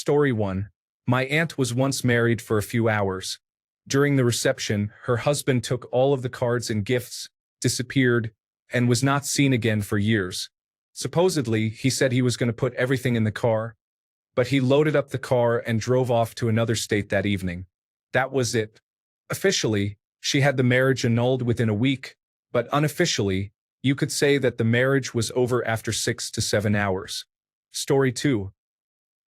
Story 1. My aunt was once married for a few hours. During the reception, her husband took all of the cards and gifts, disappeared, and was not seen again for years. Supposedly, he said he was going to put everything in the car, but he loaded up the car and drove off to another state that evening. That was it. Officially, she had the marriage annulled within a week, but unofficially, you could say that the marriage was over after 6 to 7 hours. Story 2.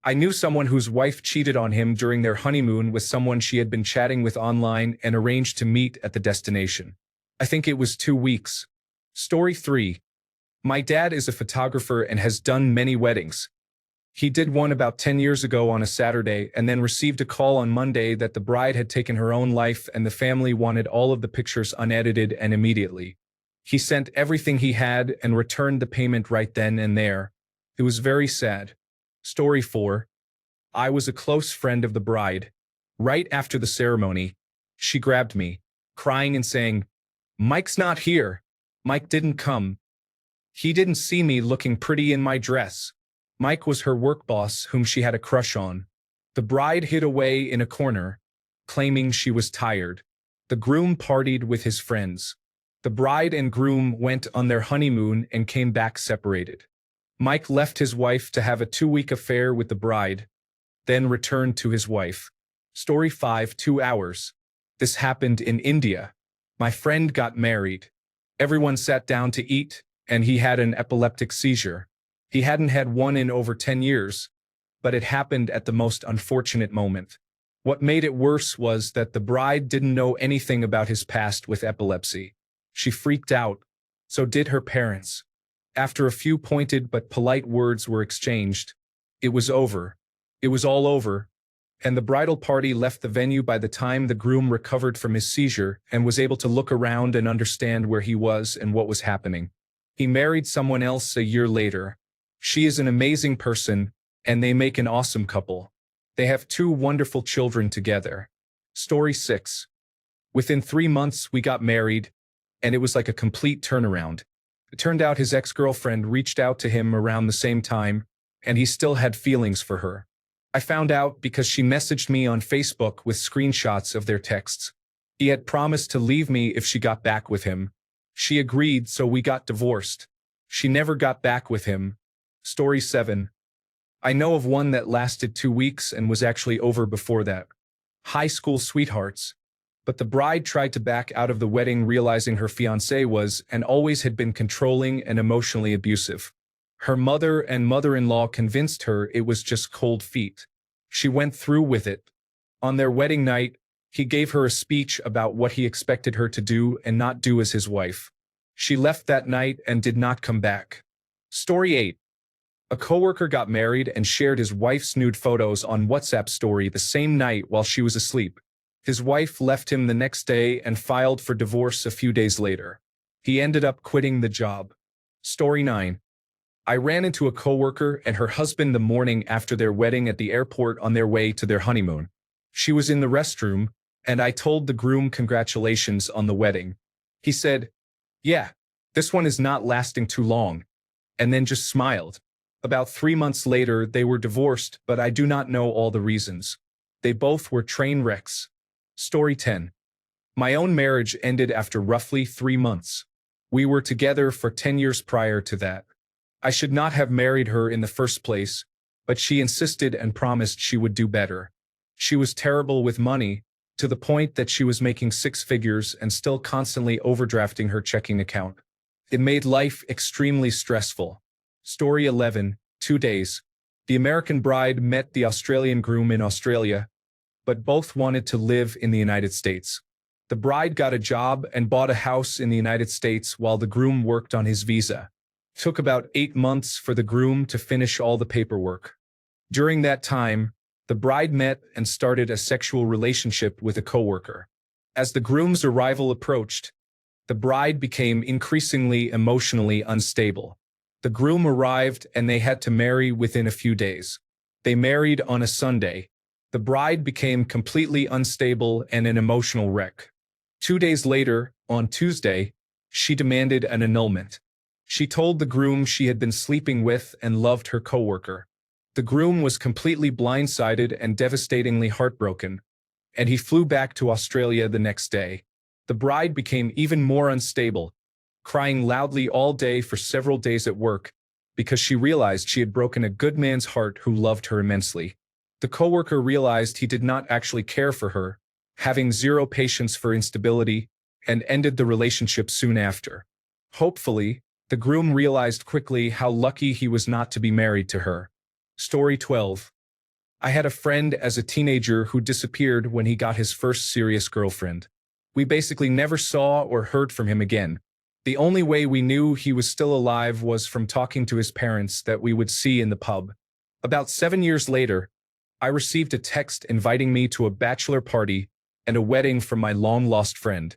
I knew someone whose wife cheated on him during their honeymoon with someone she had been chatting with online and arranged to meet at the destination. I think it was 2 weeks. Story 3. My dad is a photographer and has done many weddings. He did one about 10 years ago on a Saturday and then received a call on Monday that the bride had taken her own life and the family wanted all of the pictures unedited and immediately. He sent everything he had and returned the payment right then and there. It was very sad. Story 4. I was a close friend of the bride. Right after the ceremony, she grabbed me, crying and saying, "Mike's not here. Mike didn't come. He didn't see me looking pretty in my dress." Mike was her work boss whom she had a crush on. The bride hid away in a corner, claiming she was tired. The groom partied with his friends. The bride and groom went on their honeymoon and came back separated. Mike left his wife to have a 2-week affair with the bride, then returned to his wife. Story 5. 2 hours. This happened in India. My friend got married. Everyone sat down to eat, and he had an epileptic seizure. He hadn't had one in over 10 years, but it happened at the most unfortunate moment. What made it worse was that the bride didn't know anything about his past with epilepsy. She freaked out. So did her parents. After a few pointed but polite words were exchanged, it was over. It was all over, and the bridal party left the venue by the time the groom recovered from his seizure and was able to look around and understand where he was and what was happening. He married someone else a year later. She is an amazing person, and they make an awesome couple. They have 2 wonderful children together. Story 6. Within 3 months, we got married, and it was like a complete turnaround. It turned out his ex-girlfriend reached out to him around the same time, and he still had feelings for her. I found out because she messaged me on Facebook with screenshots of their texts. He had promised to leave me if she got back with him. She agreed, so we got divorced. She never got back with him. Story 7. I know of one that lasted 2 weeks and was actually over before that. High school sweethearts. But the bride tried to back out of the wedding, realizing her fiancé was and always had been controlling and emotionally abusive. Her mother and mother-in-law convinced her it was just cold feet. She went through with it. On their wedding night, he gave her a speech about what he expected her to do and not do as his wife. She left that night and did not come back. Story 8. A coworker got married and shared his wife's nude photos on WhatsApp story the same night while she was asleep. His wife left him the next day and filed for divorce a few days later. He ended up quitting the job. Story 9. I ran into a coworker and her husband the morning after their wedding at the airport on their way to their honeymoon. She was in the restroom, and I told the groom congratulations on the wedding. He said, "Yeah, this one is not lasting too long," and then just smiled. About 3 months later, they were divorced, but I do not know all the reasons. They both were train wrecks. Story 10. My own marriage ended after roughly 3 months. We were together for 10 years prior to that. I should not have married her in the first place, but she insisted and promised she would do better. She was terrible with money, to the point that she was making 6 figures and still constantly overdrafting her checking account. It made life extremely stressful. Story 11. 2 days. The American bride met the Australian groom in Australia, but both wanted to live in the United States. The bride got a job and bought a house in the United States while the groom worked on his visa. It took about 8 months for the groom to finish all the paperwork. During that time, the bride met and started a sexual relationship with a coworker. As the groom's arrival approached, the bride became increasingly emotionally unstable. The groom arrived and they had to marry within a few days. They married on a Sunday. The bride became completely unstable and an emotional wreck. 2 days later, on Tuesday, she demanded an annulment. She told the groom she had been sleeping with and loved her coworker. The groom was completely blindsided and devastatingly heartbroken, and he flew back to Australia the next day. The bride became even more unstable, crying loudly all day for several days at work because she realized she had broken a good man's heart who loved her immensely. The coworker realized he did not actually care for her, having zero patience for instability, and ended the relationship soon after. Hopefully, the groom realized quickly how lucky he was not to be married to her. Story 12. I had a friend as a teenager who disappeared when he got his first serious girlfriend. We basically never saw or heard from him again. The only way we knew he was still alive was from talking to his parents that we would see in the pub. About 7 years later, I received a text inviting me to a bachelor party and a wedding from my long-lost friend.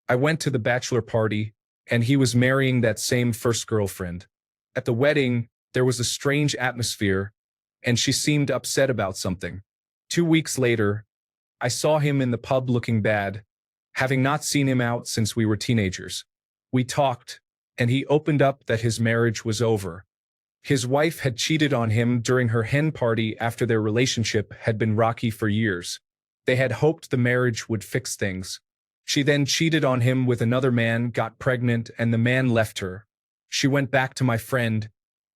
I went to the bachelor party, and he was marrying that same first girlfriend. At the wedding, there was a strange atmosphere, and she seemed upset about something. 2 weeks later, I saw him in the pub looking bad, having not seen him out since we were teenagers. We talked, and he opened up that his marriage was over. His wife had cheated on him during her hen party after their relationship had been rocky for years. They had hoped the marriage would fix things. She then cheated on him with another man, got pregnant, and the man left her. She went back to my friend,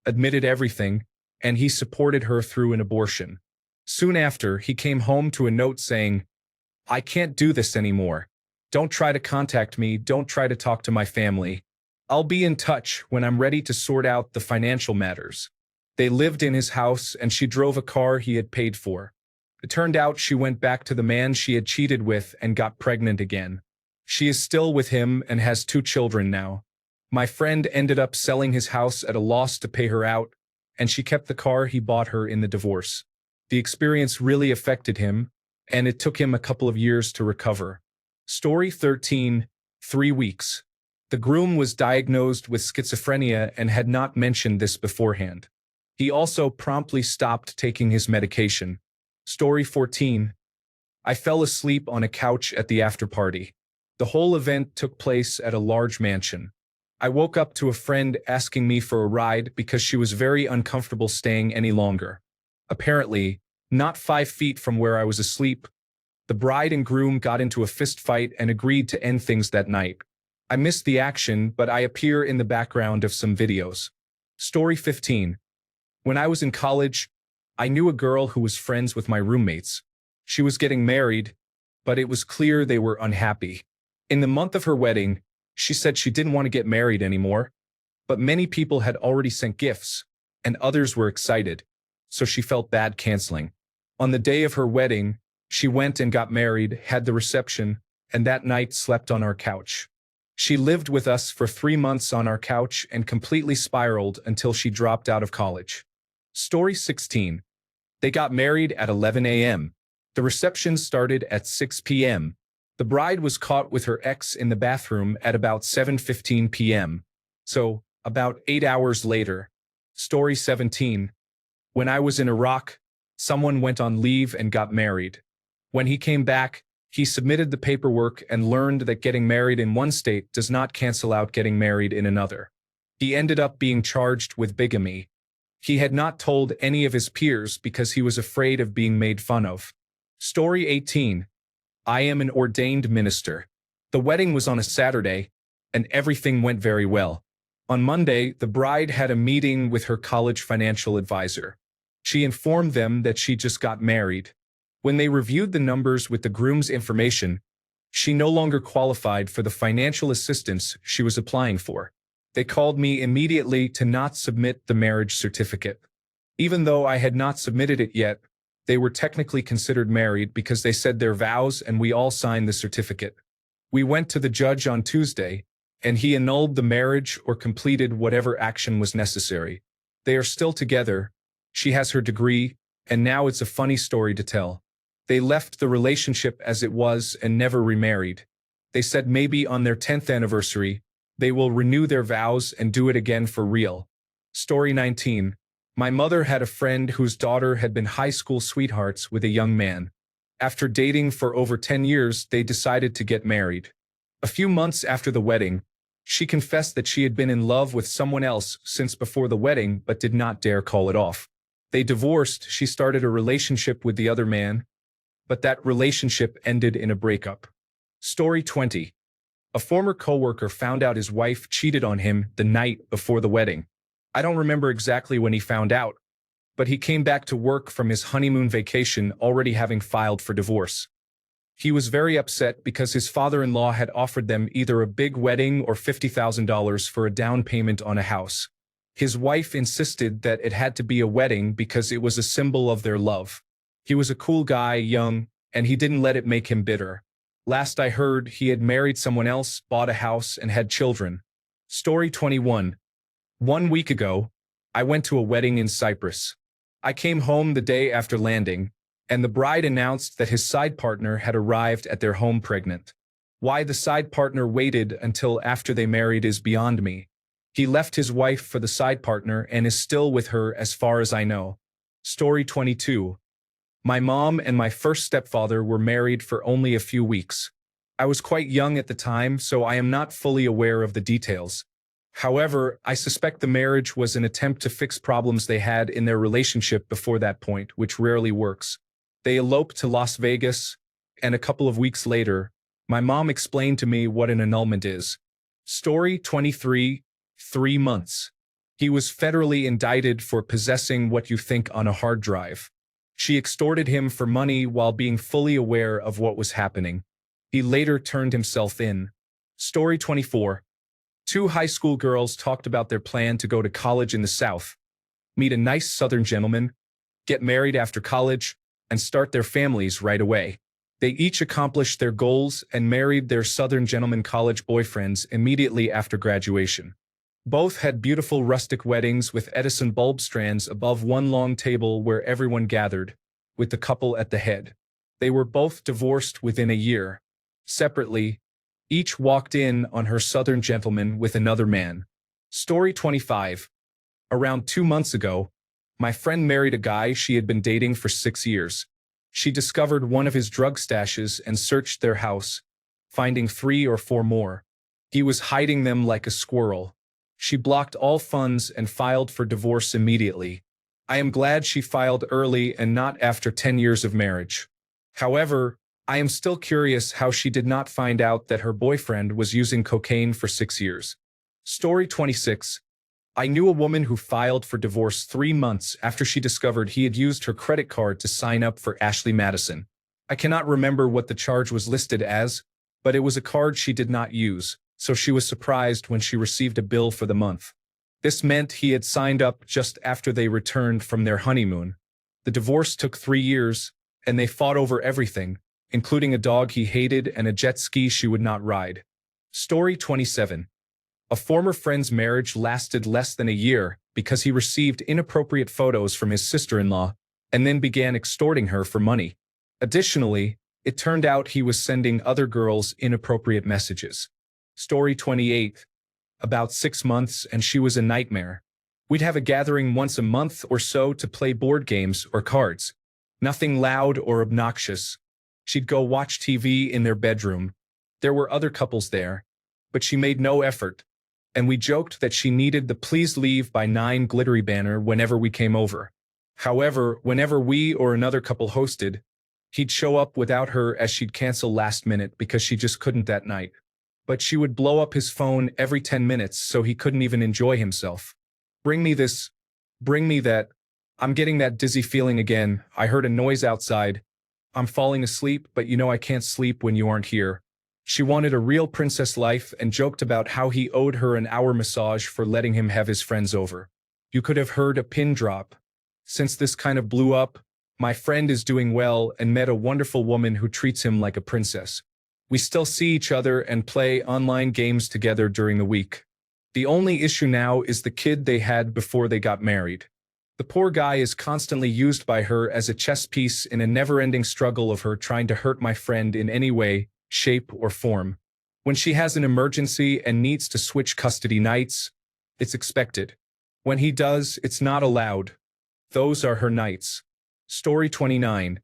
admitted everything, and he supported her through an abortion. Soon after, he came home to a note saying, "I can't do this anymore. Don't try to contact me, don't try to talk to my family. I'll be in touch when I'm ready to sort out the financial matters." They lived in his house and she drove a car he had paid for. It turned out she went back to the man she had cheated with and got pregnant again. She is still with him and has 2 children now. My friend ended up selling his house at a loss to pay her out, and she kept the car he bought her in the divorce. The experience really affected him, and it took him a couple of years to recover. Story 13, 3 weeks. The groom was diagnosed with schizophrenia and had not mentioned this beforehand. He also promptly stopped taking his medication. Story 14. I fell asleep on a couch at the after-party. The whole event took place at a large mansion. I woke up to a friend asking me for a ride because she was very uncomfortable staying any longer. Apparently, not 5 feet from where I was asleep, the bride and groom got into a fist fight and agreed to end things that night. I missed the action, but I appear in the background of some videos. Story 15. When I was in college, I knew a girl who was friends with my roommates. She was getting married, but it was clear they were unhappy. In the month of her wedding, she said she didn't want to get married anymore, but many people had already sent gifts, and others were excited, so she felt bad canceling. On the day of her wedding, she went and got married, had the reception, and that night slept on our couch. She lived with us for 3 months on our couch and completely spiraled until she dropped out of college. Story 16. They got married at 11 a.m. The reception started at 6 p.m. The bride was caught with her ex in the bathroom at about 7:15 p.m. So, about 8 hours later. Story 17. When I was in Iraq, someone went on leave and got married. When he came back, he submitted the paperwork and learned that getting married in one state does not cancel out getting married in another. He ended up being charged with bigamy. He had not told any of his peers because he was afraid of being made fun of. Story 18. I am an ordained minister. The wedding was on a Saturday, and everything went very well. On Monday, the bride had a meeting with her college financial advisor. She informed them that she just got married. When they reviewed the numbers with the groom's information, she no longer qualified for the financial assistance she was applying for. They called me immediately to not submit the marriage certificate. Even though I had not submitted it yet, they were technically considered married because they said their vows and we all signed the certificate. We went to the judge on Tuesday, and he annulled the marriage or completed whatever action was necessary. They are still together. She has her degree, and now it's a funny story to tell. They left the relationship as it was and never remarried. They said maybe on their 10th anniversary, they will renew their vows and do it again for real. Story 19. My mother had a friend whose daughter had been high school sweethearts with a young man. After dating for over 10 years, they decided to get married. A few months after the wedding, she confessed that she had been in love with someone else since before the wedding but did not dare call it off. They divorced, she started a relationship with the other man, but that relationship ended in a breakup. Story 20. A former coworker found out his wife cheated on him the night before the wedding. I don't remember exactly when he found out, but he came back to work from his honeymoon vacation already having filed for divorce. He was very upset because his father-in-law had offered them either a big wedding or $50,000 for a down payment on a house. His wife insisted that it had to be a wedding because it was a symbol of their love. He was a cool guy, young, and he didn't let it make him bitter. Last I heard, he had married someone else, bought a house, and had children. Story 21. 1 week ago, I went to a wedding in Cyprus. I came home the day after landing, and the bride announced that his side partner had arrived at their home pregnant. Why the side partner waited until after they married is beyond me. He left his wife for the side partner and is still with her as far as I know. Story 22. My mom and my first stepfather were married for only a few weeks. I was quite young at the time, so I am not fully aware of the details. However, I suspect the marriage was an attempt to fix problems they had in their relationship before that point, which rarely works. They eloped to Las Vegas, and a couple of weeks later, my mom explained to me what an annulment is. Story 23. 3 months. He was federally indicted for possessing what you think on a hard drive. She extorted him for money while being fully aware of what was happening. He later turned himself in. Story 24. 2 high school girls talked about their plan to go to college in the South, meet a nice Southern gentleman, get married after college, and start their families right away. They each accomplished their goals and married their Southern gentleman college boyfriends immediately after graduation. Both had beautiful rustic weddings with Edison bulb strands above one long table where everyone gathered, with the couple at the head. They were both divorced within a year. Separately, each walked in on her Southern gentleman with another man. Story 25. Around 2 months ago, my friend married a guy she had been dating for 6 years. She discovered one of his drug stashes and searched their house, finding 3 or 4 more. He was hiding them like a squirrel. She blocked all funds and filed for divorce immediately. I am glad she filed early and not after 10 years of marriage. However, I am still curious how she did not find out that her boyfriend was using cocaine for 6 years. Story 26. I knew a woman who filed for divorce 3 months after she discovered he had used her credit card to sign up for Ashley Madison. I cannot remember what the charge was listed as, but it was a card she did not use, so she was surprised when she received a bill for the month. This meant he had signed up just after they returned from their honeymoon. The divorce took 3 years, and they fought over everything, including a dog he hated and a jet ski she would not ride. Story 27. A former friend's marriage lasted less than a year because he received inappropriate photos from his sister-in-law and then began extorting her for money. Additionally, it turned out he was sending other girls inappropriate messages. Story 28. About 6 months and she was a nightmare. We'd have a gathering once a month or so to play board games or cards. Nothing loud or obnoxious. She'd go watch TV in their bedroom. There were other couples there, but she made no effort, and we joked that she needed the "please leave by 9" glittery banner whenever we came over. However, whenever we or another couple hosted, he'd show up without her as she'd cancel last minute because she just couldn't that night. But she would blow up his phone every 10 minutes so he couldn't even enjoy himself. Bring me this. Bring me that. I'm getting that dizzy feeling again. I heard a noise outside. I'm falling asleep, but you know I can't sleep when you aren't here. She wanted a real princess life and joked about how he owed her an hour massage for letting him have his friends over. You could have heard a pin drop. Since this kind of blew up, my friend is doing well and met a wonderful woman who treats him like a princess. We still see each other and play online games together during the week. The only issue now is the kid they had before they got married. The poor guy is constantly used by her as a chess piece in a never-ending struggle of her trying to hurt my friend in any way, shape, or form. When she has an emergency and needs to switch custody nights, it's expected. When he does, it's not allowed. Those are her nights. Story 29.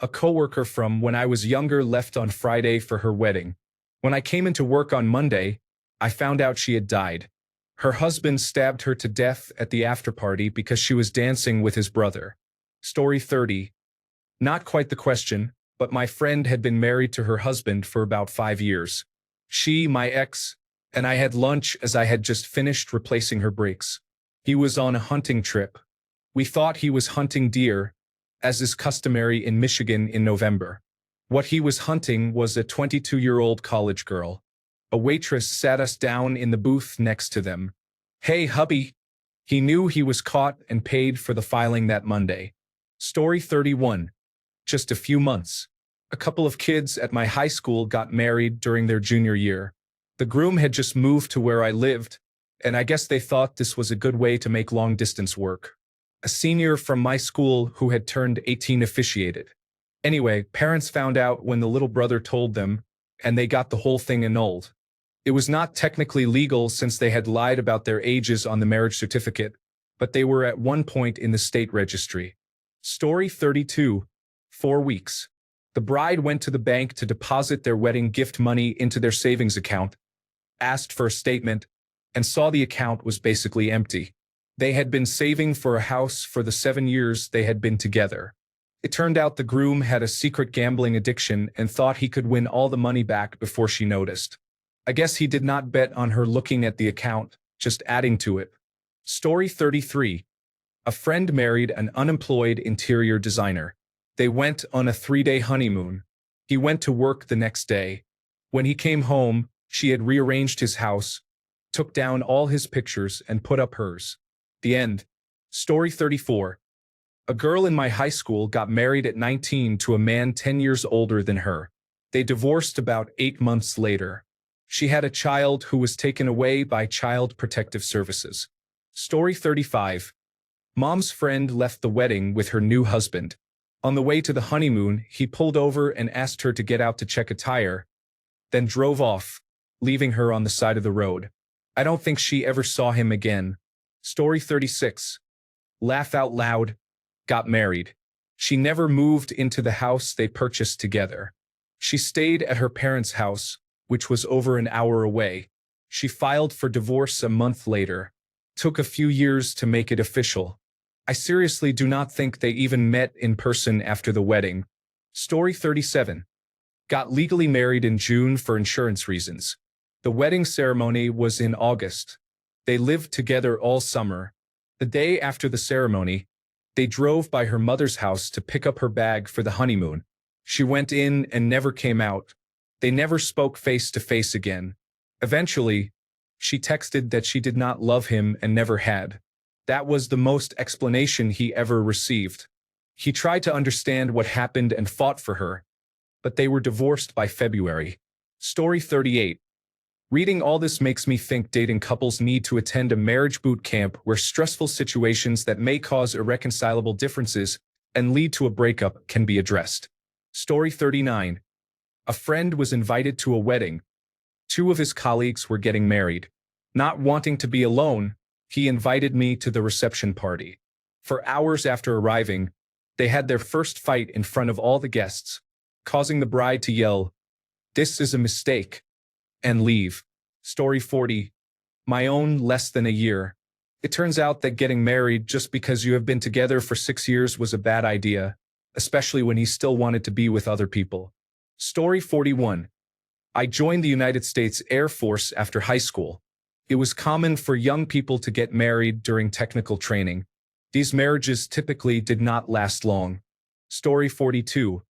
A coworker from when I was younger left on Friday for her wedding. When I came into work on Monday, I found out she had died. Her husband stabbed her to death at the afterparty because she was dancing with his brother. Story 30. Not quite the question, but my friend had been married to her husband for about 5 years. She, my ex, and I had lunch as I had just finished replacing her brakes. He was on a hunting trip. We thought he was hunting deer, as is customary in Michigan in November. What he was hunting was a 22-year-old college girl. A waitress sat us down in the booth next to them. "Hey, hubby." He knew he was caught and paid for the filing that Monday. Story 31. Just a few months. A couple of kids at my high school got married during their junior year. The groom had just moved to where I lived, and I guess they thought this was a good way to make long-distance work. A senior from my school who had turned 18 officiated. Anyway, parents found out when the little brother told them, and they got the whole thing annulled. It was not technically legal since they had lied about their ages on the marriage certificate, but they were at one point in the state registry. Story 32. 4 weeks. The bride went to the bank to deposit their wedding gift money into their savings account, asked for a statement, and saw the account was basically empty. They had been saving for a house for the 7 years they had been together. It turned out the groom had a secret gambling addiction and thought he could win all the money back before she noticed. I guess he did not bet on her looking at the account, just adding to it. Story 33. A friend married an unemployed interior designer. They went on a 3-day honeymoon. He went to work the next day. When he came home, she had rearranged his house, took down all his pictures, and put up hers. The end. Story 34. A girl in my high school got married at 19 to a man 10 years older than her. They divorced about 8 months later. She had a child who was taken away by Child Protective Services. Story 35. Mom's friend left the wedding with her new husband. On the way to the honeymoon, he pulled over and asked her to get out to check a tire, then drove off, leaving her on the side of the road. I don't think she ever saw him again. Story 36. Laugh out loud. Got married. She never moved into the house they purchased together. She stayed at her parents' house, which was over an hour away. She filed for divorce a month later. Took a few years to make it official. I seriously do not think they even met in person after the wedding. Story 37. Got legally married in June for insurance reasons. The wedding ceremony was in August. They lived together all summer. The day after the ceremony, they drove by her mother's house to pick up her bag for the honeymoon. She went in and never came out. They never spoke face to face again. Eventually, she texted that she did not love him and never had. That was the most explanation he ever received. He tried to understand what happened and fought for her, but they were divorced by February. Story 38. Reading all this makes me think dating couples need to attend a marriage boot camp where stressful situations that may cause irreconcilable differences and lead to a breakup can be addressed. Story 39. A friend was invited to a wedding. 2 of his colleagues were getting married. Not wanting to be alone, he invited me to the reception party. For hours after arriving, they had their first fight in front of all the guests, causing the bride to yell, "This is a mistake," and leave. Story 40. My own less than a year. It turns out that getting married just because you have been together for 6 years was a bad idea, especially when he still wanted to be with other people. Story 41. I joined the United States Air Force after high school. It was common for young people to get married during technical training. These marriages typically did not last long. Story 42.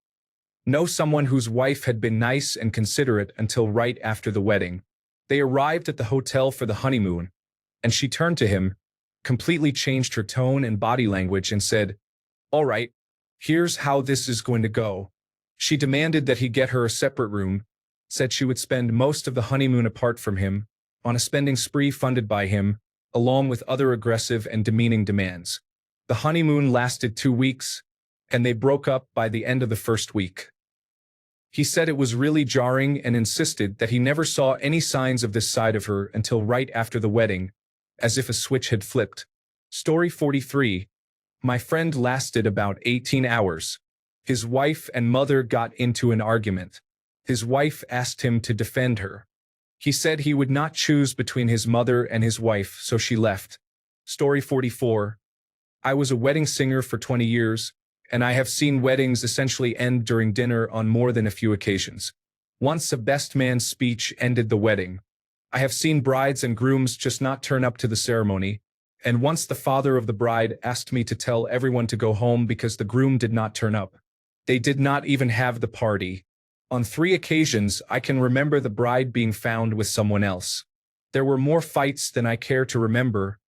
Know someone whose wife had been nice and considerate until right after the wedding. They arrived at the hotel for the honeymoon, and she turned to him, completely changed her tone and body language and said, "All right, here's how this is going to go." She demanded that he get her a separate room, said she would spend most of the honeymoon apart from him, on a spending spree funded by him, along with other aggressive and demeaning demands. The honeymoon lasted 2 weeks, and they broke up by the end of the first week. He said it was really jarring and insisted that he never saw any signs of this side of her until right after the wedding, as if a switch had flipped. Story 43. My friend lasted about 18 hours. His wife and mother got into an argument. His wife asked him to defend her. He said he would not choose between his mother and his wife, so she left. Story 44. I was a wedding singer for 20 years, and I have seen weddings essentially end during dinner on more than a few occasions. Once a best man's speech ended the wedding. I have seen brides and grooms just not turn up to the ceremony, and once the father of the bride asked me to tell everyone to go home because the groom did not turn up. They did not even have the party. On 3 occasions, I can remember the bride being found with someone else. There were more fights than I care to remember,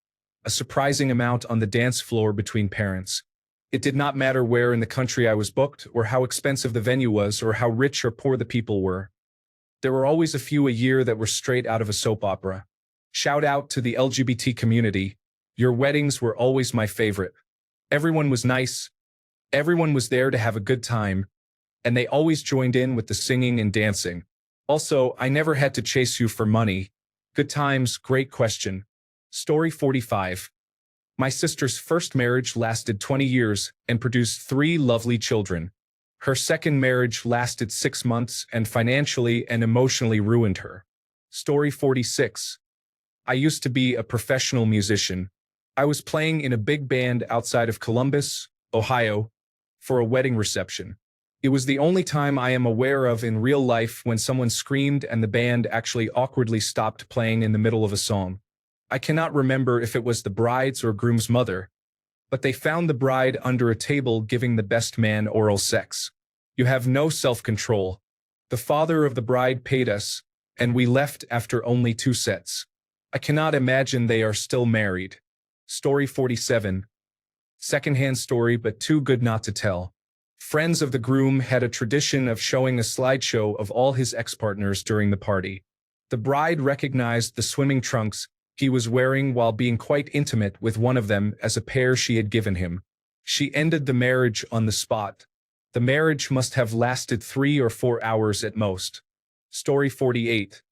a surprising amount on the dance floor between parents. It did not matter where in the country I was booked, or how expensive the venue was, or how rich or poor the people were. There were always a few a year that were straight out of a soap opera. Shout out to the LGBT community. Your weddings were always my favorite. Everyone was nice. Everyone was there to have a good time, and they always joined in with the singing and dancing. Also, I never had to chase you for money. Good times, great question. Story 45. My sister's first marriage lasted 20 years and produced 3 lovely children. Her second marriage lasted 6 months and financially and emotionally ruined her. Story 46. I used to be a professional musician. I was playing in a big band outside of Columbus, Ohio, for a wedding reception. It was the only time I am aware of in real life when someone screamed and the band actually awkwardly stopped playing in the middle of a song. I cannot remember if it was the bride's or groom's mother, but they found the bride under a table giving the best man oral sex. You have no self-control. The father of the bride paid us, and we left after only 2 sets. I cannot imagine they are still married. Story 47. Secondhand story, but too good not to tell. Friends of the groom had a tradition of showing a slideshow of all his ex-partners during the party. The bride recognized the swimming trunks he was wearing while being quite intimate with one of them as a pair she had given him. She ended the marriage on the spot. The marriage must have lasted 3 or 4 hours at most. Story 48.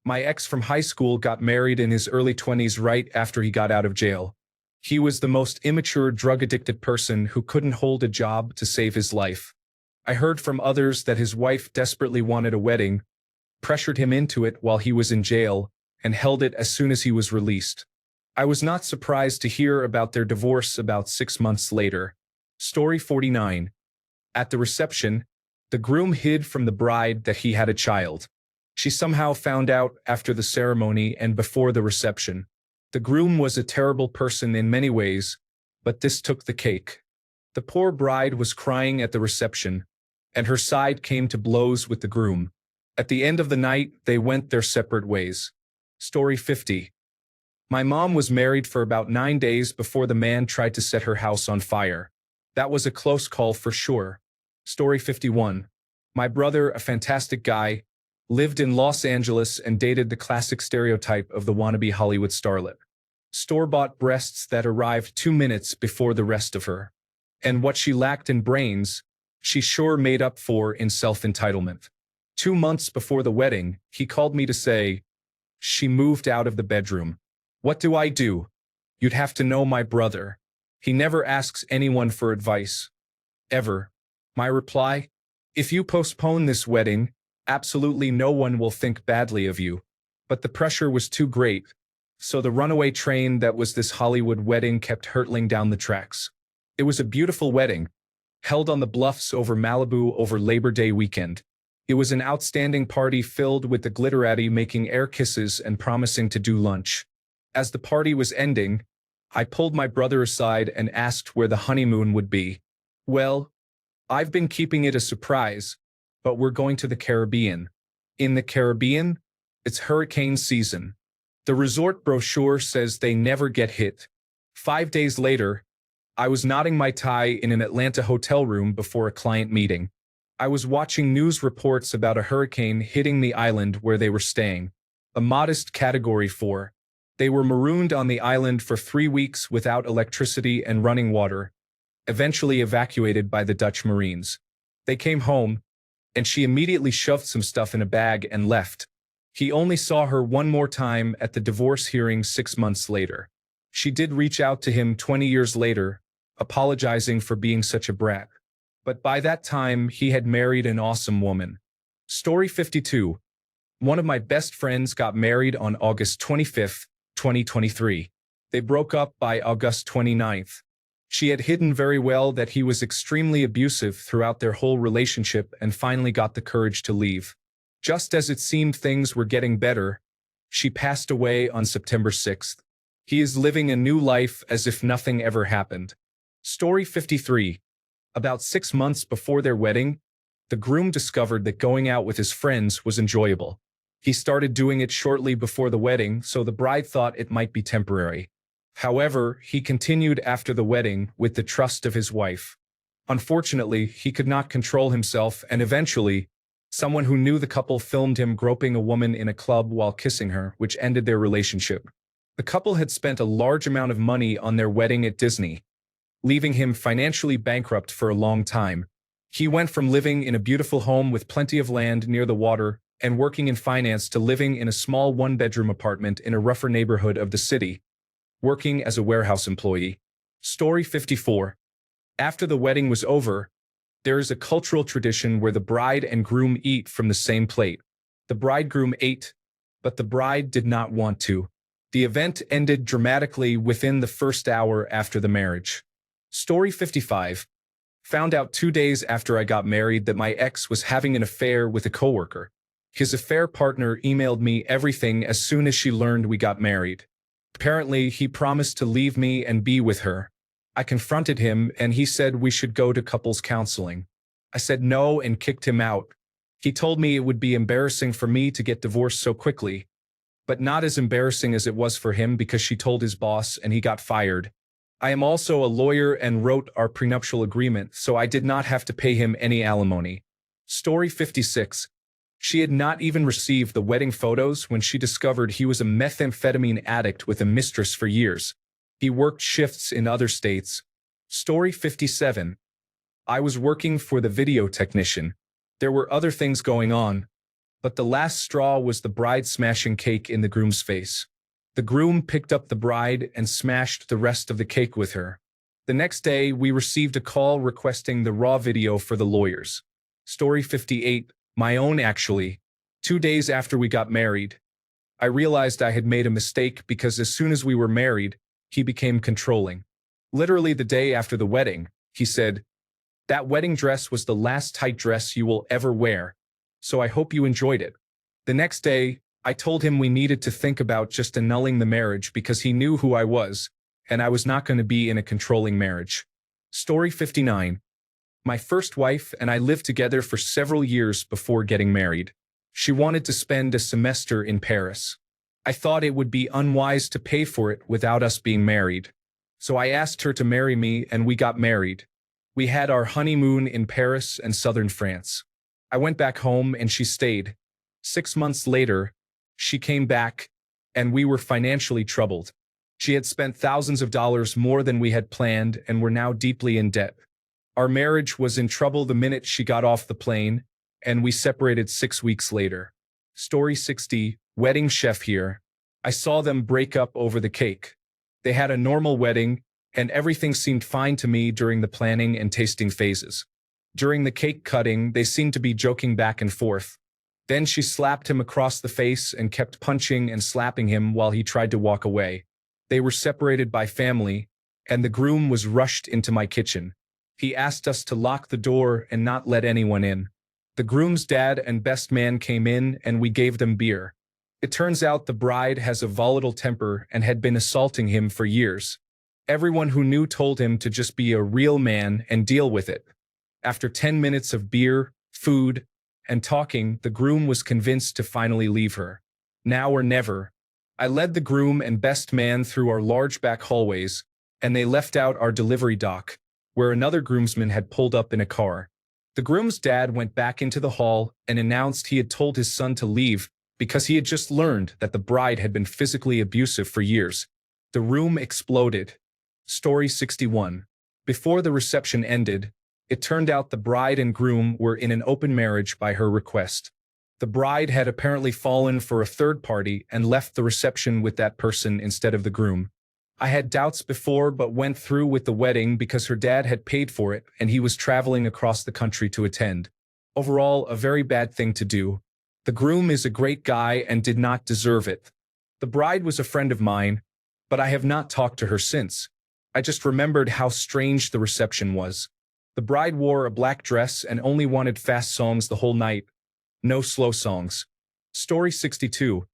My ex from high school got married in his early 20s right after he got out of jail. He was the most immature drug-addicted person who couldn't hold a job to save his life. I heard from others that his wife desperately wanted a wedding, pressured him into it while he was in jail, and held it as soon as he was released. I was not surprised to hear about their divorce about 6 months later. Story 49. At the reception, the groom hid from the bride that he had a child. She somehow found out after the ceremony and before the reception. The groom was a terrible person in many ways, but this took the cake. The poor bride was crying at the reception, and her side came to blows with the groom. At the end of the night, they went their separate ways. Story 50. My mom was married for about 9 days before the man tried to set her house on fire. That was a close call for sure. Story 51. My brother, a fantastic guy, lived in Los Angeles and dated the classic stereotype of the wannabe Hollywood starlet. Store-bought breasts that arrived 2 minutes before the rest of her. And what she lacked in brains, she sure made up for in self-entitlement. 2 months before the wedding, he called me to say, she moved out of the bedroom. What do I do? You'd have to know my brother. He never asks anyone for advice. Ever. My reply? If you postpone this wedding, absolutely no one will think badly of you. But the pressure was too great, so the runaway train that was this Hollywood wedding kept hurtling down the tracks. It was a beautiful wedding, held on the bluffs over Malibu over Labor Day weekend. It was an outstanding party filled with the glitterati making air kisses and promising to do lunch. As the party was ending, I pulled my brother aside and asked where the honeymoon would be. Well, I've been keeping it a surprise, but we're going to the Caribbean. In the Caribbean, it's hurricane season. The resort brochure says they never get hit. 5 days later, I was knotting my tie in an Atlanta hotel room before a client meeting. I was watching news reports about a hurricane hitting the island where they were staying. A modest Category 4. They were marooned on the island for 3 weeks without electricity and running water, eventually evacuated by the Dutch Marines. They came home, and she immediately shoved some stuff in a bag and left. He only saw her one more time at the divorce hearing 6 months later. She did reach out to him 20 years later, apologizing for being such a brat. But by that time, he had married an awesome woman. Story 52. One of my best friends got married on August 25th, 2023. They broke up by August 29th. She had hidden very well that he was extremely abusive throughout their whole relationship and finally got the courage to leave. Just as it seemed things were getting better, she passed away on September 6th. He is living a new life as if nothing ever happened. Story 53. About 6 months before their wedding, the groom discovered that going out with his friends was enjoyable. He started doing it shortly before the wedding, so the bride thought it might be temporary. However, he continued after the wedding with the trust of his wife. Unfortunately, he could not control himself, and eventually, someone who knew the couple filmed him groping a woman in a club while kissing her, which ended their relationship. The couple had spent a large amount of money on their wedding at Disney, leaving him financially bankrupt for a long time. He went from living in a beautiful home with plenty of land near the water and working in finance to living in a small one-bedroom apartment in a rougher neighborhood of the city, working as a warehouse employee. Story 54. After the wedding was over, there is a cultural tradition where the bride and groom eat from the same plate. The bridegroom ate, but the bride did not want to. The event ended dramatically within the first hour after the marriage. Story 55. Found out 2 days after I got married that my ex was having an affair with a coworker. His affair partner emailed me everything as soon as she learned we got married. Apparently, he promised to leave me and be with her. I confronted him and he said we should go to couples counseling. I said no and kicked him out. He told me it would be embarrassing for me to get divorced so quickly, but not as embarrassing as it was for him because she told his boss and he got fired. I am also a lawyer and wrote our prenuptial agreement, so I did not have to pay him any alimony. Story 56. She had not even received the wedding photos when she discovered he was a methamphetamine addict with a mistress for years. He worked shifts in other states. Story 57. I was working for the video technician. There were other things going on, but the last straw was the bride smashing cake in the groom's face. The groom picked up the bride and smashed the rest of the cake with her. The next day, we received a call requesting the raw video for the lawyers. Story 58. My own actually. 2 days after we got married, I realized I had made a mistake because as soon as we were married, he became controlling. Literally the day after the wedding, he said, "That wedding dress was the last tight dress you will ever wear, so I hope you enjoyed it." The next day, I told him we needed to think about just annulling the marriage because he knew who I was, and I was not going to be in a controlling marriage. Story 59. My first wife and I lived together for several years before getting married. She wanted to spend a semester in Paris. I thought it would be unwise to pay for it without us being married. So I asked her to marry me and we got married. We had our honeymoon in Paris and southern France. I went back home and she stayed. 6 months later, she came back and we were financially troubled. She had spent thousands of dollars more than we had planned and were now deeply in debt. Our marriage was in trouble the minute she got off the plane, and we separated 6 weeks later. Story 60. Wedding chef here. I saw them break up over the cake. They had a normal wedding, and everything seemed fine to me during the planning and tasting phases. During the cake cutting, they seemed to be joking back and forth. Then she slapped him across the face and kept punching and slapping him while he tried to walk away. They were separated by family, and the groom was rushed into my kitchen. He asked us to lock the door and not let anyone in. The groom's dad and best man came in and we gave them beer. It turns out the bride has a volatile temper and had been assaulting him for years. Everyone who knew told him to just be a real man and deal with it. After 10 minutes of beer, food, and talking, the groom was convinced to finally leave her. Now or never. I led the groom and best man through our large back hallways, and they left out our delivery dock, where another groomsman had pulled up in a car. The groom's dad went back into the hall and announced he had told his son to leave because he had just learned that the bride had been physically abusive for years. The room exploded. Story 61. Before the reception ended, it turned out the bride and groom were in an open marriage by her request. The bride had apparently fallen for a third party and left the reception with that person instead of the groom. I had doubts before but went through with the wedding because her dad had paid for it and he was traveling across the country to attend. Overall, a very bad thing to do. The groom is a great guy and did not deserve it. The bride was a friend of mine, but I have not talked to her since. I just remembered how strange the reception was. The bride wore a black dress and only wanted fast songs the whole night. No slow songs. Story 62.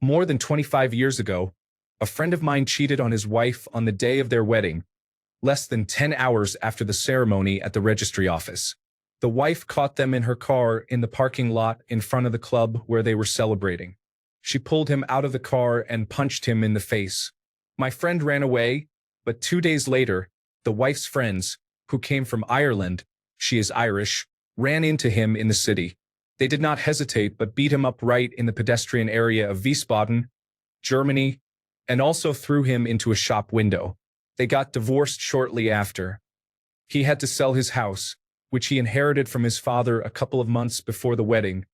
More than 25 years ago, a friend of mine cheated on his wife on the day of their wedding, less than 10 hours after the ceremony at the registry office. The wife caught them in her car in the parking lot in front of the club where they were celebrating. She pulled him out of the car and punched him in the face. My friend ran away, but 2 days later, the wife's friends, who came from Ireland, she is Irish, ran into him in the city. They did not hesitate but beat him up right in the pedestrian area of Wiesbaden, Germany, and also threw him into a shop window. They got divorced shortly after. He had to sell his house, which he inherited from his father a couple of months before the wedding,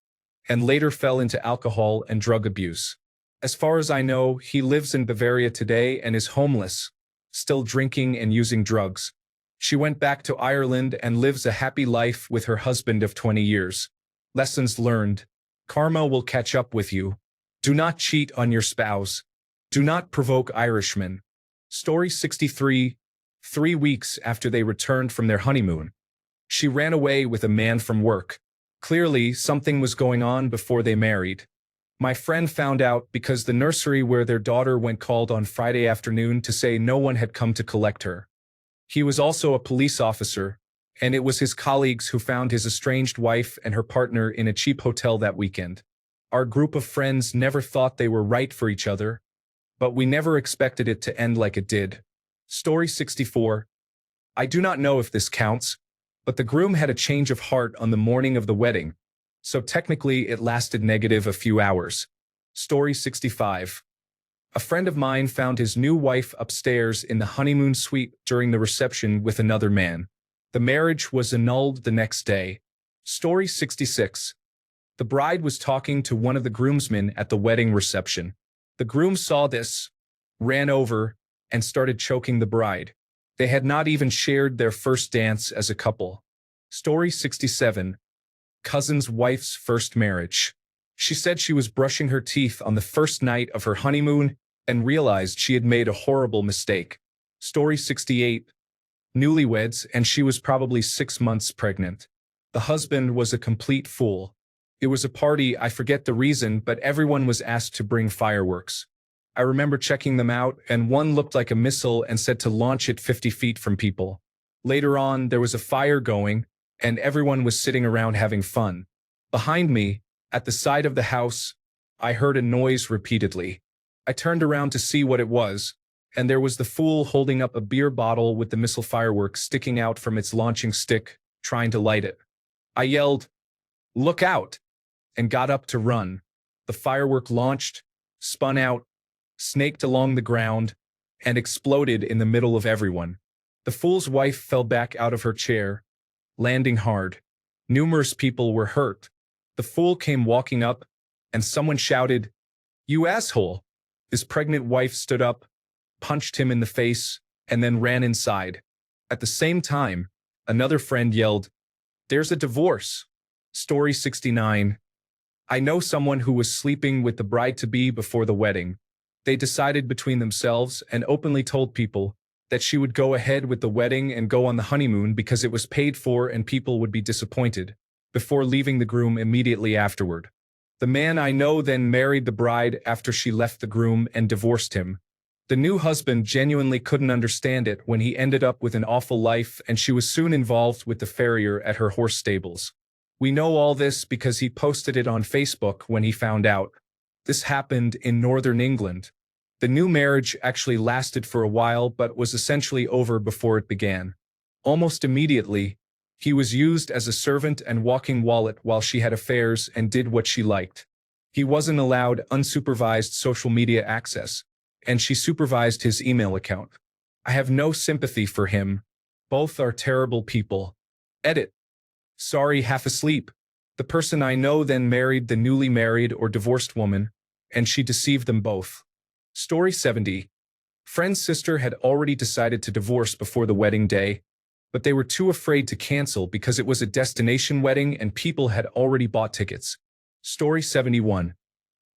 and later fell into alcohol and drug abuse. As far as I know, he lives in Bavaria today and is homeless, still drinking and using drugs. She went back to Ireland and lives a happy life with her husband of 20 years. Lessons learned. Karma will catch up with you. Do not cheat on your spouse. Do not provoke Irishmen. Story 63. 3 weeks after they returned from their honeymoon, she ran away with a man from work. Clearly, something was going on before they married. My friend found out because the nursery where their daughter went called on Friday afternoon to say no one had come to collect her. He was also a police officer, and it was his colleagues who found his estranged wife and her partner in a cheap hotel that weekend. Our group of friends never thought they were right for each other, but we never expected it to end like it did. Story 64. I do not know if this counts, but the groom had a change of heart on the morning of the wedding, so technically it lasted negative a few hours. Story 65. A friend of mine found his new wife upstairs in the honeymoon suite during the reception with another man. The marriage was annulled the next day. Story 66. The bride was talking to one of the groomsmen at the wedding reception. The groom saw this, ran over, and started choking the bride. They had not even shared their first dance as a couple. Story 67. Cousin's wife's first marriage. She said she was brushing her teeth on the first night of her honeymoon and realized she had made a horrible mistake. Story 68. Newlyweds, and she was probably 6 months pregnant. The husband was a complete fool. It was a party, I forget the reason, but everyone was asked to bring fireworks. I remember checking them out, and one looked like a missile and said to launch it 50 feet from people. Later on, there was a fire going, and everyone was sitting around having fun. Behind me, at the side of the house, I heard a noise repeatedly. I turned around to see what it was, and there was the fool holding up a beer bottle with the missile fireworks sticking out from its launching stick, trying to light it. I yelled, "Look out!" and got up to run. The firework launched, spun out, snaked along the ground, and exploded in the middle of everyone. The fool's wife fell back out of her chair, landing hard. Numerous people were hurt. The fool came walking up, and someone shouted, "You asshole!" His pregnant wife stood up, punched him in the face, and then ran inside. At the same time, another friend yelled, "There's a divorce." Story 69. I know someone who was sleeping with the bride-to-be before the wedding. They decided between themselves and openly told people that she would go ahead with the wedding and go on the honeymoon because it was paid for and people would be disappointed, before leaving the groom immediately afterward. The man I know then married the bride after she left the groom and divorced him. The new husband genuinely couldn't understand it when he ended up with an awful life, and she was soon involved with the farrier at her horse stables. We know all this because he posted it on Facebook when he found out. This happened in northern England. The new marriage actually lasted for a while but was essentially over before it began. Almost immediately, he was used as a servant and walking wallet while she had affairs and did what she liked. He wasn't allowed unsupervised social media access, and she supervised his email account. I have no sympathy for him. Both are terrible people. Edit. Sorry, half asleep. The person I know then married the newly married or divorced woman, and she deceived them both. Story 70. Friend's sister had already decided to divorce before the wedding day, but they were too afraid to cancel because it was a destination wedding and people had already bought tickets. Story 71.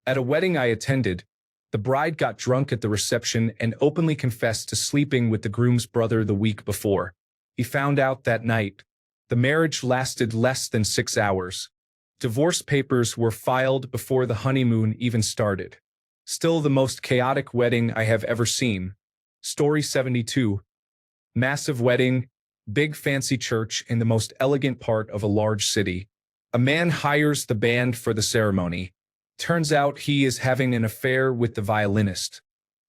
At a wedding I attended, the bride got drunk at the reception and openly confessed to sleeping with the groom's brother the week before. He found out that night. The marriage lasted less than 6 hours. Divorce papers were filed before the honeymoon even started. Still the most chaotic wedding I have ever seen. Story 72. Massive wedding, big fancy church in the most elegant part of a large city. A man hires the band for the ceremony. Turns out he is having an affair with the violinist.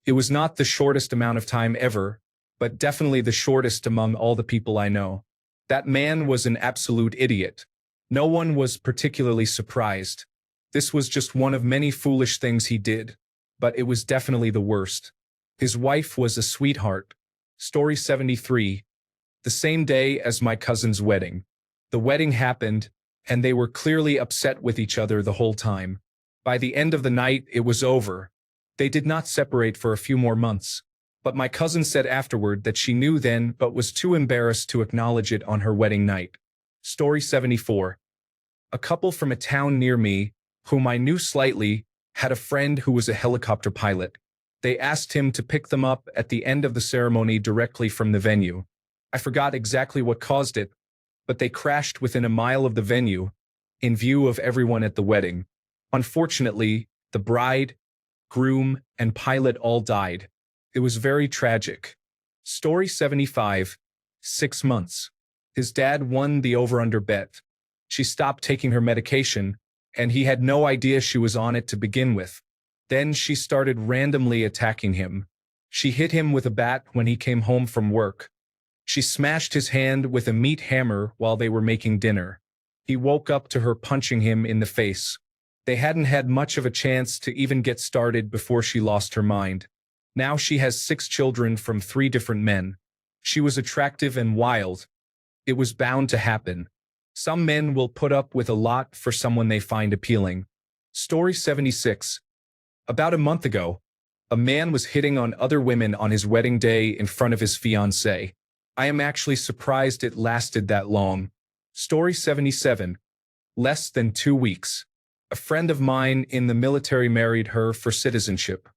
It was not the shortest amount of time ever, but definitely the shortest among all the people I know. That man was an absolute idiot. No one was particularly surprised. This was just one of many foolish things he did, but it was definitely the worst. His wife was a sweetheart. Story 73. The same day as my cousin's wedding. The wedding happened, and they were clearly upset with each other the whole time. By the end of the night, it was over. They did not separate for a few more months. But my cousin said afterward that she knew then but was too embarrassed to acknowledge it on her wedding night. Story 74. A couple from a town near me, whom I knew slightly, had a friend who was a helicopter pilot. They asked him to pick them up at the end of the ceremony directly from the venue. I forgot exactly what caused it, but they crashed within a mile of the venue, in view of everyone at the wedding. Unfortunately, the bride, groom, and pilot all died. It was very tragic. Story 75. 6 months. His dad won the over-under bet. She stopped taking her medication, and he had no idea she was on it to begin with. Then she started randomly attacking him. She hit him with a bat when he came home from work. She smashed his hand with a meat hammer while they were making dinner. He woke up to her punching him in the face. They hadn't had much of a chance to even get started before she lost her mind. Now she has 6 children from 3 different men. She was attractive and wild. It was bound to happen. Some men will put up with a lot for someone they find appealing. Story 76. About a month ago, a man was hitting on other women on his wedding day in front of his fiancée. I am actually surprised it lasted that long. Story 77. Less than 2 weeks. A friend of mine in the military married her for citizenship.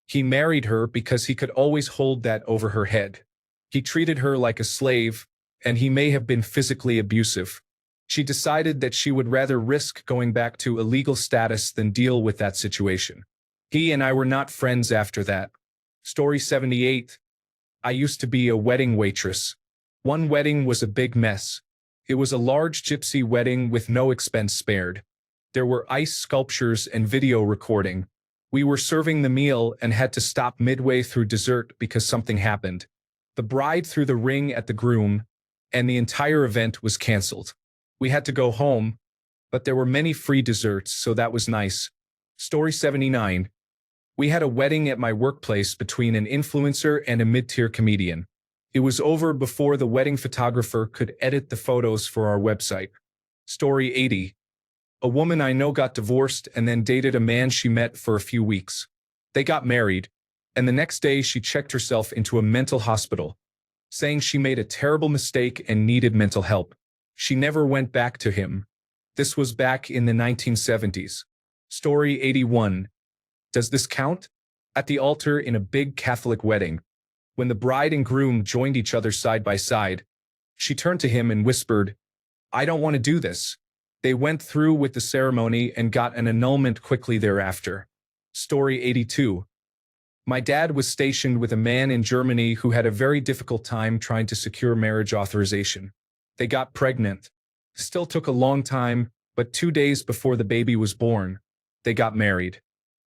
He married her because he could always hold that over her head. He treated her like a slave, and he may have been physically abusive. She decided that she would rather risk going back to illegal status than deal with that situation. He and I were not friends after that. Story 78. I used to be a wedding waitress. One wedding was a big mess. It was a large gypsy wedding with no expense spared. There were ice sculptures and video recording. We were serving the meal and had to stop midway through dessert because something happened. The bride threw the ring at the groom, and the entire event was canceled. We had to go home, but there were many free desserts, so that was nice. Story 79. We had a wedding at my workplace between an influencer and a mid-tier comedian. It was over before the wedding photographer could edit the photos for our website. Story 80. A woman I know got divorced and then dated a man she met for a few weeks. They got married, and the next day she checked herself into a mental hospital, saying she made a terrible mistake and needed mental help. She never went back to him. This was back in the 1970s. Story 81. Does this count? At the altar in a big Catholic wedding, when the bride and groom joined each other side by side, she turned to him and whispered, "I don't want to do this." They went through with the ceremony and got an annulment quickly thereafter. Story 82. My dad was stationed with a man in Germany who had a very difficult time trying to secure marriage authorization. They got pregnant. Still took a long time, but 2 days before the baby was born, they got married.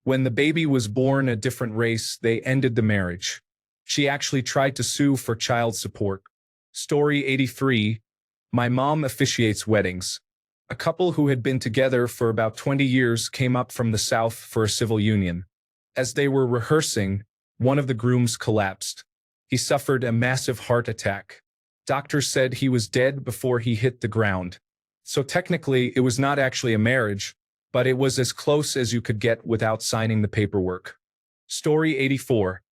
When the baby was born a different race, they ended the marriage. She actually tried to sue for child support. Story 83. My mom officiates weddings. A couple who had been together for about 20 years came up from the south for a civil union. As they were rehearsing, one of the grooms collapsed. He suffered a massive heart attack. Doctors said he was dead before he hit the ground. So technically, it was not actually a marriage, but it was as close as you could get without signing the paperwork. Story 84.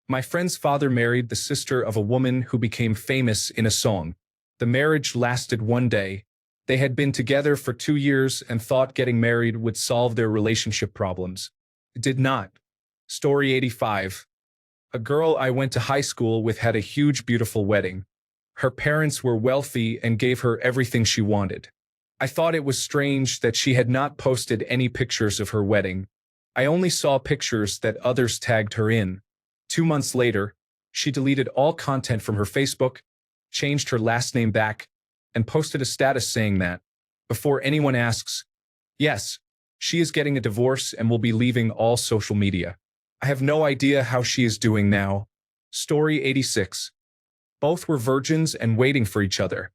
My friend's father married the sister of a woman who became famous in a song. The marriage lasted 1 day. They had been together for 2 years and thought getting married would solve their relationship problems. It did not. Story 85. A girl I went to high school with had a huge, beautiful wedding. Her parents were wealthy and gave her everything she wanted. I thought it was strange that she had not posted any pictures of her wedding. I only saw pictures that others tagged her in. 2 months later, she deleted all content from her Facebook, changed her last name back, and posted a status saying that, before anyone asks, yes, she is getting a divorce and will be leaving all social media. I have no idea how she is doing now. Story 86. Both were virgins and waiting for each other,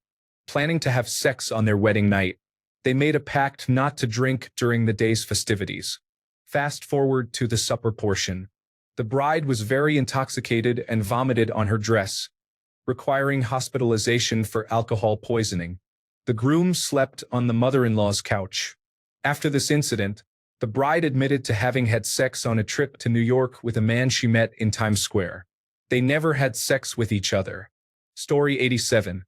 planning to have sex on their wedding night. They made a pact not to drink during the day's festivities. Fast forward to the supper portion. The bride was very intoxicated and vomited on her dress, requiring hospitalization for alcohol poisoning. The groom slept on the mother-in-law's couch. After this incident, the bride admitted to having had sex on a trip to New York with a man she met in Times Square. They never had sex with each other. Story 87.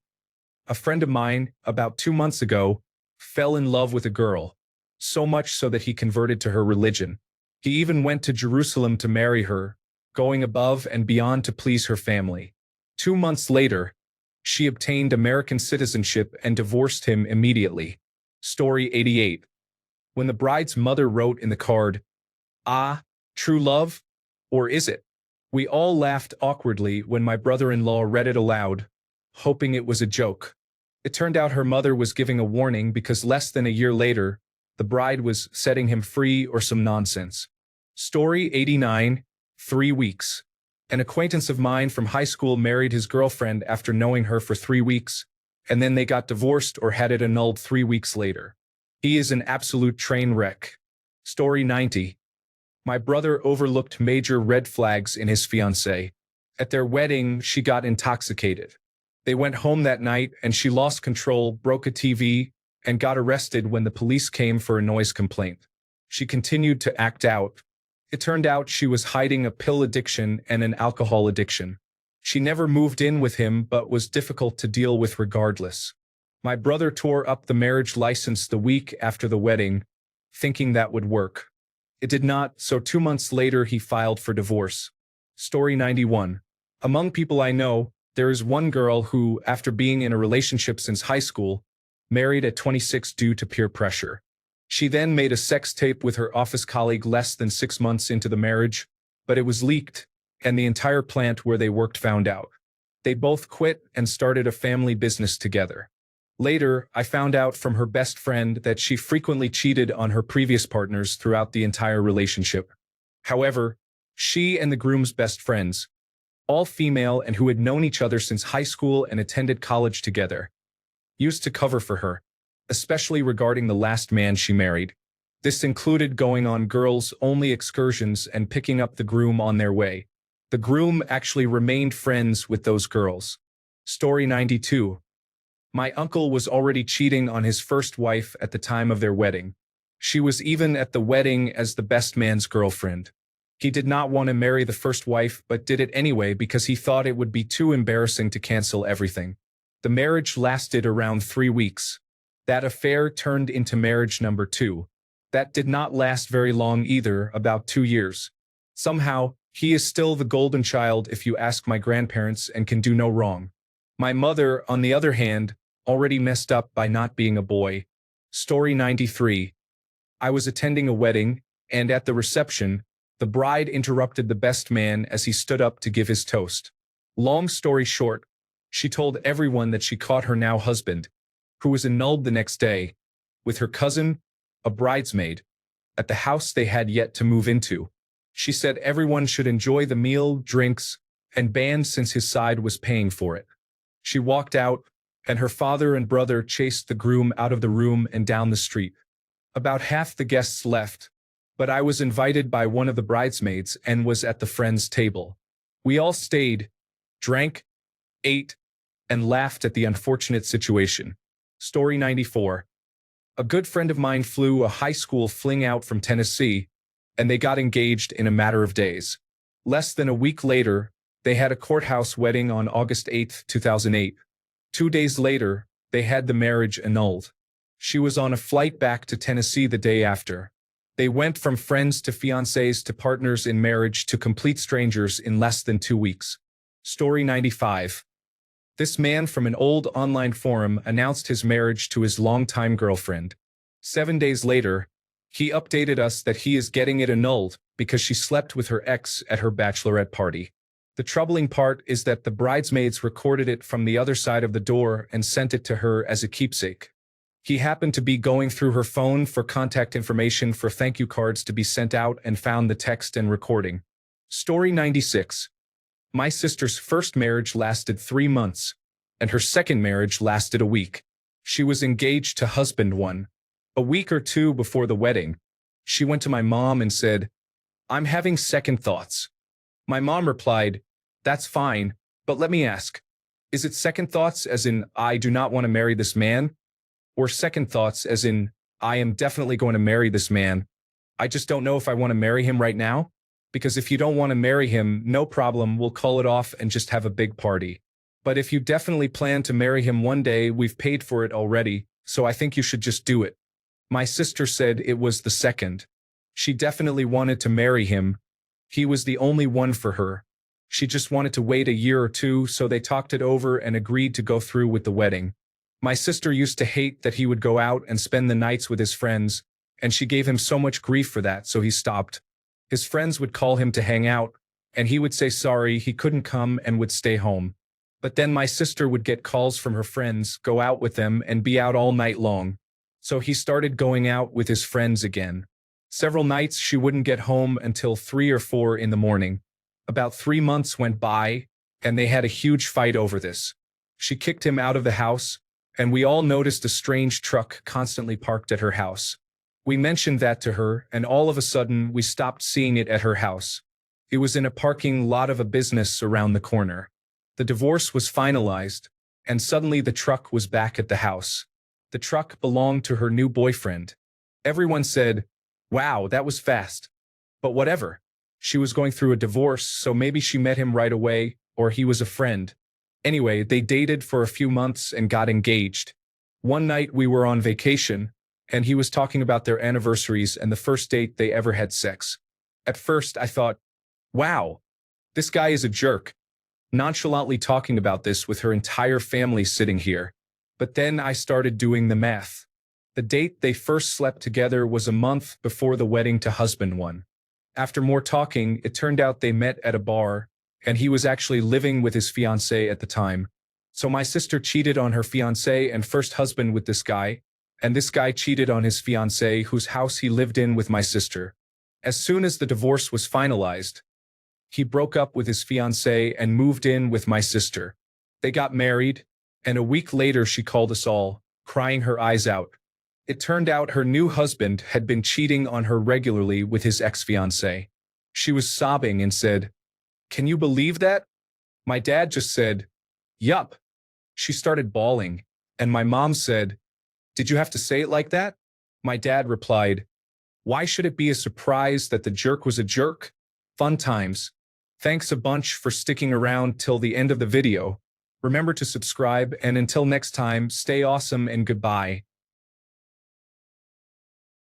A friend of mine, about 2 months ago, fell in love with a girl, so much so that he converted to her religion. He even went to Jerusalem to marry her, going above and beyond to please her family. 2 months later, she obtained American citizenship and divorced him immediately. Story 88. When the bride's mother wrote in the card, "Ah, true love? Or is it?" We all laughed awkwardly when my brother-in-law read it aloud, hoping it was a joke. It turned out her mother was giving a warning because less than a year later, the bride was setting him free or some nonsense. Story 89. 3 weeks. An acquaintance of mine from high school married his girlfriend after knowing her for 3 weeks, and then they got divorced or had it annulled 3 weeks later. He is an absolute train wreck. Story 90. My brother overlooked major red flags in his fiancée. At their wedding, she got intoxicated. They went home that night and she lost control, broke a TV, and got arrested when the police came for a noise complaint. She continued to act out. It turned out she was hiding a pill addiction and an alcohol addiction. She never moved in with him but was difficult to deal with regardless. My brother tore up the marriage license the week after the wedding, thinking that would work. It did not, so 2 months later he filed for divorce. Story 91. Among people I know, there is one girl who, after being in a relationship since high school, married at 26 due to peer pressure. She then made a sex tape with her office colleague less than 6 months into the marriage, but it was leaked, and the entire plant where they worked found out. They both quit and started a family business together. Later, I found out from her best friend that she frequently cheated on her previous partners throughout the entire relationship. However, she and the groom's best friends, all female and who had known each other since high school and attended college together, used to cover for her, especially regarding the last man she married. This included going on girls-only excursions and picking up the groom on their way. The groom actually remained friends with those girls. Story 92. My uncle was already cheating on his first wife at the time of their wedding. She was even at the wedding as the best man's girlfriend. He did not want to marry the first wife but did it anyway because he thought it would be too embarrassing to cancel everything. The marriage lasted around 3 weeks. That affair turned into marriage number 2. That did not last very long either, about 2 years. Somehow, he is still the golden child if you ask my grandparents and can do no wrong. My mother, on the other hand, already messed up by not being a boy. Story 93. I was attending a wedding, and at the reception, the bride interrupted the best man as he stood up to give his toast. Long story short, she told everyone that she caught her now husband, who was annulled the next day, with her cousin, a bridesmaid, at the house they had yet to move into. She said everyone should enjoy the meal, drinks, and band since his side was paying for it. She walked out, and her father and brother chased the groom out of the room and down the street. About half the guests left, but I was invited by one of the bridesmaids and was at the friends' table. We all stayed, drank, ate, and laughed at the unfortunate situation. Story 94. A good friend of mine flew a high school fling out from Tennessee, and they got engaged in a matter of days. Less than a week later, they had a courthouse wedding on August 8, 2008. 2 days later, they had the marriage annulled. She was on a flight back to Tennessee the day after. They went from friends to fiancés to partners in marriage to complete strangers in less than 2 weeks. Story 95. This man from an old online forum announced his marriage to his longtime girlfriend. 7 days later, he updated us that he is getting it annulled because she slept with her ex at her bachelorette party. The troubling part is that the bridesmaids recorded it from the other side of the door and sent it to her as a keepsake. He happened to be going through her phone for contact information for thank you cards to be sent out and found the text and recording. Story 96. My sister's first marriage lasted 3 months, and her second marriage lasted a week. She was engaged to husband one. A week or two before the wedding, she went to my mom and said, "I'm having second thoughts." My mom replied, "That's fine, but let me ask, is it second thoughts as in I do not want to marry this man? Or second thoughts as in I am definitely going to marry this man. I just don't know if I want to marry him right now? Because if you don't want to marry him, no problem, we'll call it off and just have a big party. But if you definitely plan to marry him one day, we've paid for it already, so I think you should just do it." My sister said it was the second. She definitely wanted to marry him. He was the only one for her. She just wanted to wait a year or two, so they talked it over and agreed to go through with the wedding. My sister used to hate that he would go out and spend the nights with his friends, and she gave him so much grief for that, so he stopped. His friends would call him to hang out, and he would say sorry he couldn't come and would stay home. But then my sister would get calls from her friends, go out with them, and be out all night long. So he started going out with his friends again. Several nights she wouldn't get home until 3 or 4 in the morning. About 3 months went by, and they had a huge fight over this. She kicked him out of the house, and we all noticed a strange truck constantly parked at her house. We mentioned that to her, and all of a sudden we stopped seeing it at her house. It was in a parking lot of a business around the corner. The divorce was finalized, and suddenly the truck was back at the house. The truck belonged to her new boyfriend. Everyone said, "Wow, that was fast." But whatever. She was going through a divorce, so maybe she met him right away, or he was a friend. Anyway, they dated for a few months and got engaged. One night we were on vacation, and he was talking about their anniversaries and the first date they ever had sex. At first I thought, wow, this guy is a jerk, nonchalantly talking about this with her entire family sitting here. But then I started doing the math. The date they first slept together was a month before the wedding to husband one. After more talking, it turned out they met at a bar, and he was actually living with his fiancée at the time. So my sister cheated on her fiancé and first husband with this guy, and this guy cheated on his fiancée whose house he lived in with my sister. As soon as the divorce was finalized, he broke up with his fiancée and moved in with my sister. They got married, and a week later she called us all, crying her eyes out. It turned out her new husband had been cheating on her regularly with his ex-fiancée. She was sobbing and said, "Can you believe that?" My dad just said, "Yup." She started bawling, and my mom said, "Did you have to say it like that?" My dad replied, "Why should it be a surprise that the jerk was a jerk? Fun times. Thanks a bunch for sticking around till the end of the video. Remember to subscribe, and until next time, stay awesome and goodbye.